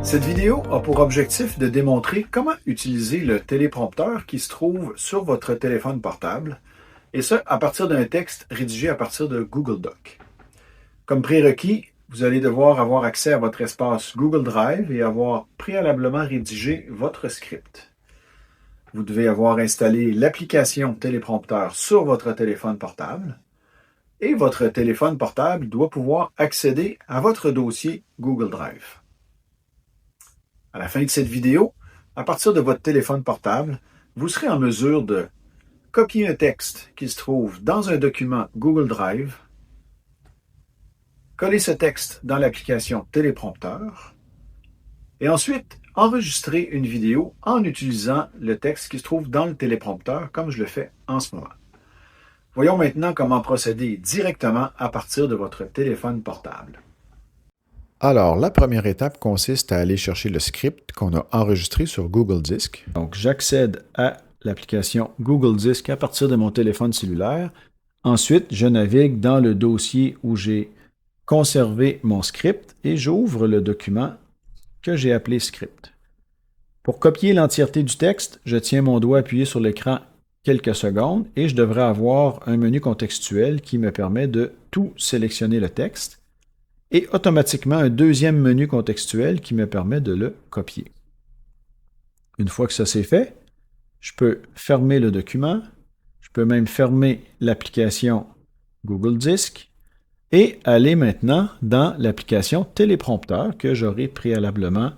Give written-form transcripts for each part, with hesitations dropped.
Cette vidéo a pour objectif de démontrer comment utiliser le téléprompteur qui se trouve sur votre téléphone portable, et ce, à partir d'un texte rédigé à partir de Google Doc. Comme prérequis, vous allez devoir avoir accès à votre espace Google Drive et avoir préalablement rédigé votre script. Vous devez avoir installé l'application téléprompteur sur votre téléphone portable, et votre téléphone portable doit pouvoir accéder à votre dossier Google Drive. À la fin de cette vidéo, à partir de votre téléphone portable, vous serez en mesure de copier un texte qui se trouve dans un document Google Drive, coller ce texte dans l'application téléprompteur et ensuite enregistrer une vidéo en utilisant le texte qui se trouve dans le téléprompteur comme je le fais en ce moment. Voyons maintenant comment procéder directement à partir de votre téléphone portable. Alors, la première étape consiste à aller chercher le script qu'on a enregistré sur Google Disk. Donc, j'accède à l'application Google Disk à partir de mon téléphone cellulaire. Ensuite, je navigue dans le dossier où j'ai conservé mon script et j'ouvre le document que j'ai appelé script. Pour copier l'entièreté du texte, je tiens mon doigt appuyé sur l'écran quelques secondes et je devrais avoir un menu contextuel qui me permet de tout sélectionner le texte et automatiquement un deuxième menu contextuel qui me permet de le copier. Une fois que ça c'est fait, je peux fermer le document, je peux même fermer l'application Google Disk et aller maintenant dans l'application téléprompteur que j'aurai préalablement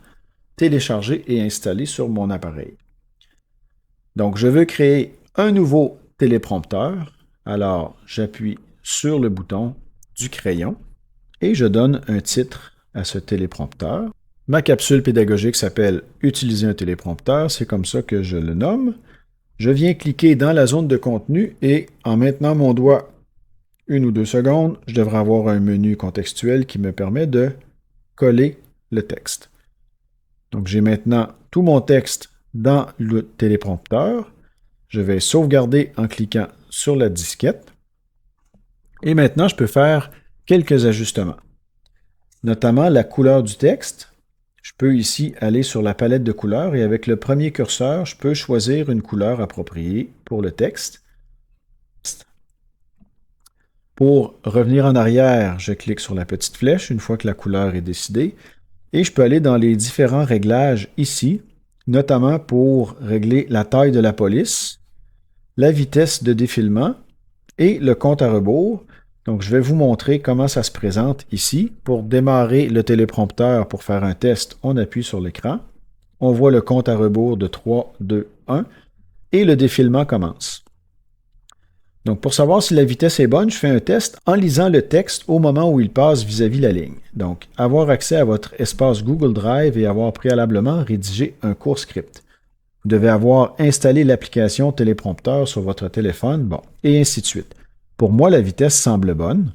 téléchargée et installée sur mon appareil. Donc, je veux créer un nouveau téléprompteur. Alors, j'appuie sur le bouton du crayon et je donne un titre à ce téléprompteur. Ma capsule pédagogique s'appelle « Utiliser un téléprompteur », c'est comme ça que je le nomme. Je viens cliquer dans la zone de contenu et en maintenant mon doigt 1 ou 2 secondes, je devrais avoir un menu contextuel qui me permet de coller le texte. Donc j'ai maintenant tout mon texte dans le téléprompteur. Je vais sauvegarder en cliquant sur la disquette. Et maintenant, je peux faire quelques ajustements, notamment la couleur du texte. Je peux ici aller sur la palette de couleurs et avec le premier curseur, je peux choisir une couleur appropriée pour le texte. Pour revenir en arrière, je clique sur la petite flèche une fois que la couleur est décidée et je peux aller dans les différents réglages ici, notamment pour régler la taille de la police, la vitesse de défilement et le compte à rebours. Donc, je vais vous montrer comment ça se présente ici. Pour démarrer le téléprompteur pour faire un test, on appuie sur l'écran. On voit le compte à rebours de 3, 2, 1 et le défilement commence. Donc, pour savoir si la vitesse est bonne, je fais un test en lisant le texte au moment où il passe vis-à-vis la ligne. Donc, avoir accès à votre espace Google Drive et avoir préalablement rédigé un court script. Vous devez avoir installé l'application téléprompteur sur votre téléphone, bon, et ainsi de suite. Pour moi, la vitesse semble bonne.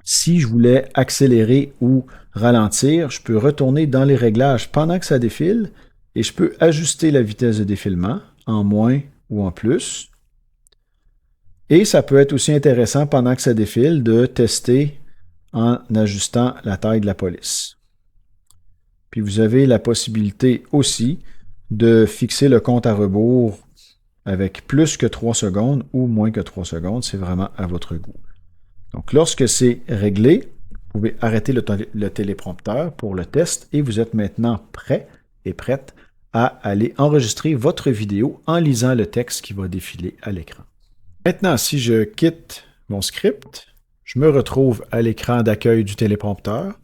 Si je voulais accélérer ou ralentir, je peux retourner dans les réglages pendant que ça défile et je peux ajuster la vitesse de défilement en moins ou en plus. Et ça peut être aussi intéressant pendant que ça défile de tester en ajustant la taille de la police. Puis vous avez la possibilité aussi de fixer le compte à rebours avec plus que 3 secondes ou moins que 3 secondes, c'est vraiment à votre goût. Donc lorsque c'est réglé, vous pouvez arrêter le téléprompteur pour le test et vous êtes maintenant prêt et prête à aller enregistrer votre vidéo en lisant le texte qui va défiler à l'écran. Maintenant, si je quitte mon script, je me retrouve à l'écran d'accueil du téléprompteur.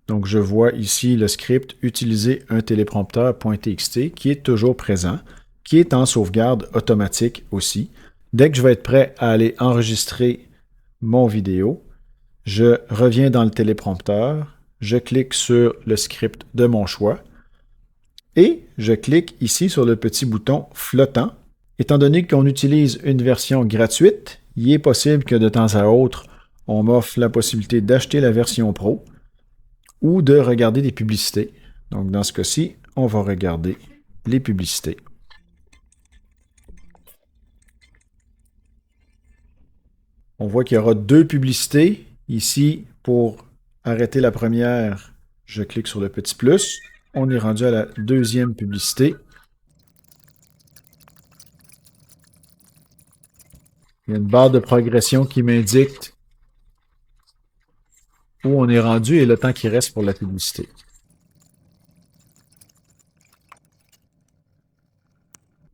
Donc, je vois ici le script « Utiliser un téléprompteur.txt » qui est toujours présent, qui est en sauvegarde automatique aussi. Dès que je vais être prêt à aller enregistrer mon vidéo, je reviens dans le téléprompteur, je clique sur le script de mon choix et je clique ici sur le petit bouton flottant. Étant donné qu'on utilise une version gratuite, il est possible que de temps à autre, on m'offre la possibilité d'acheter la version pro ou de regarder des publicités. Donc, dans ce cas-ci, on va regarder les publicités. On voit qu'il y aura 2 publicités. Ici, pour arrêter la première, je clique sur le petit plus. on est rendu à la deuxième publicité. Il y a une barre de progression qui m'indique où on est rendu et le temps qui reste pour la publicité.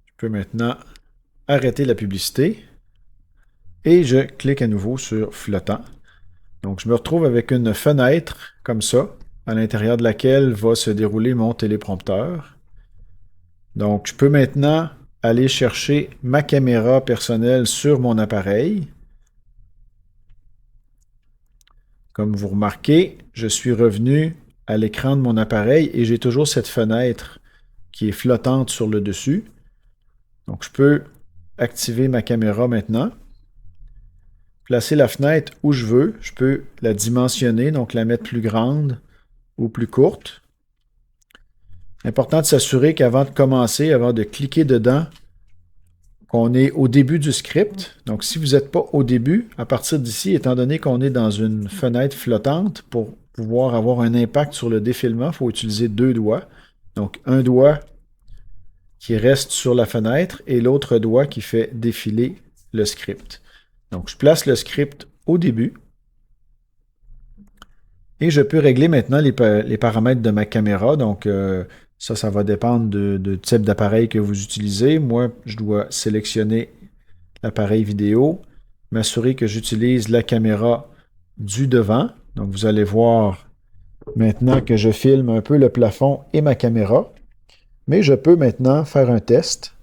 Je peux maintenant arrêter la publicité et je clique à nouveau sur flottant. Donc, je me retrouve avec une fenêtre comme ça, à l'intérieur de laquelle va se dérouler mon téléprompteur. Donc, je peux maintenant aller chercher ma caméra personnelle sur mon appareil. Comme vous remarquez, je suis revenu à l'écran de mon appareil et j'ai toujours cette fenêtre qui est flottante sur le dessus. Donc, je peux activer ma caméra maintenant. Placer la fenêtre où je veux. Je peux la dimensionner, donc la mettre plus grande ou plus courte. Important de s'assurer qu'avant de commencer, avant de cliquer dedans, qu'on est au début du script. Donc, si vous n'êtes pas au début, à partir d'ici, étant donné qu'on est dans une fenêtre flottante, pour pouvoir avoir un impact sur le défilement, il faut utiliser deux doigts. Donc, un doigt qui reste sur la fenêtre et l'autre doigt qui fait défiler le script. Donc, je place le script au début et je peux régler maintenant les paramètres de ma caméra. Donc, ça va dépendre du type d'appareil que vous utilisez. Moi, je dois sélectionner l'appareil vidéo, m'assurer que j'utilise la caméra du devant. Donc, vous allez voir maintenant que je filme un peu le plafond et ma caméra. Mais je peux maintenant faire un test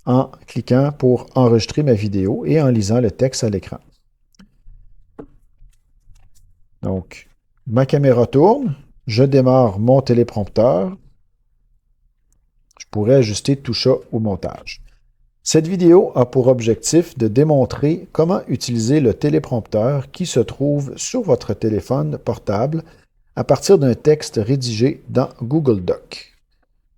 en cliquant pour enregistrer ma vidéo et en lisant le texte à l'écran. Donc, ma caméra tourne, je démarre mon téléprompteur. Je pourrais ajuster tout ça au montage. Cette vidéo a pour objectif de démontrer comment utiliser le téléprompteur qui se trouve sur votre téléphone portable à partir d'un texte rédigé dans Google Docs.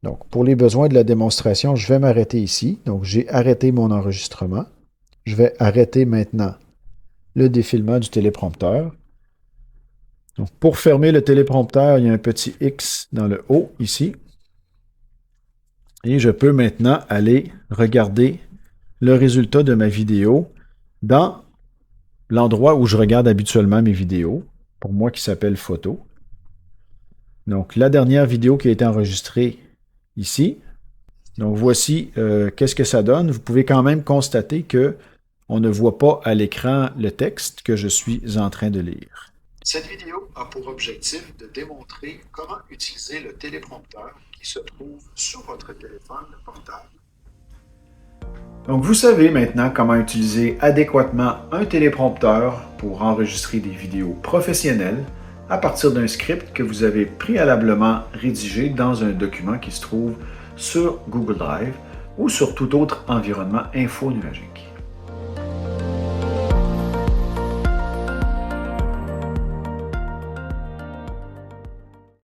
Donc, pour les besoins de la démonstration, je vais m'arrêter ici. Donc, j'ai arrêté mon enregistrement. Je vais arrêter maintenant le défilement du téléprompteur. Donc, pour fermer le téléprompteur, il y a un petit X dans le haut ici. Et je peux maintenant aller regarder le résultat de ma vidéo dans l'endroit où je regarde habituellement mes vidéos, pour moi qui s'appelle Photos. Donc, la dernière vidéo qui a été enregistrée ici. Donc, voici qu'est-ce que ça donne. Vous pouvez quand même constater qu'on ne voit pas à l'écran le texte que je suis en train de lire. Cette vidéo a pour objectif de démontrer comment utiliser le téléprompteur qui se trouve sur votre téléphone portable. Donc, vous savez maintenant comment utiliser adéquatement un téléprompteur pour enregistrer des vidéos professionnelles à partir d'un script que vous avez préalablement rédigé dans un document qui se trouve sur Google Drive ou sur tout autre environnement info-nuagique.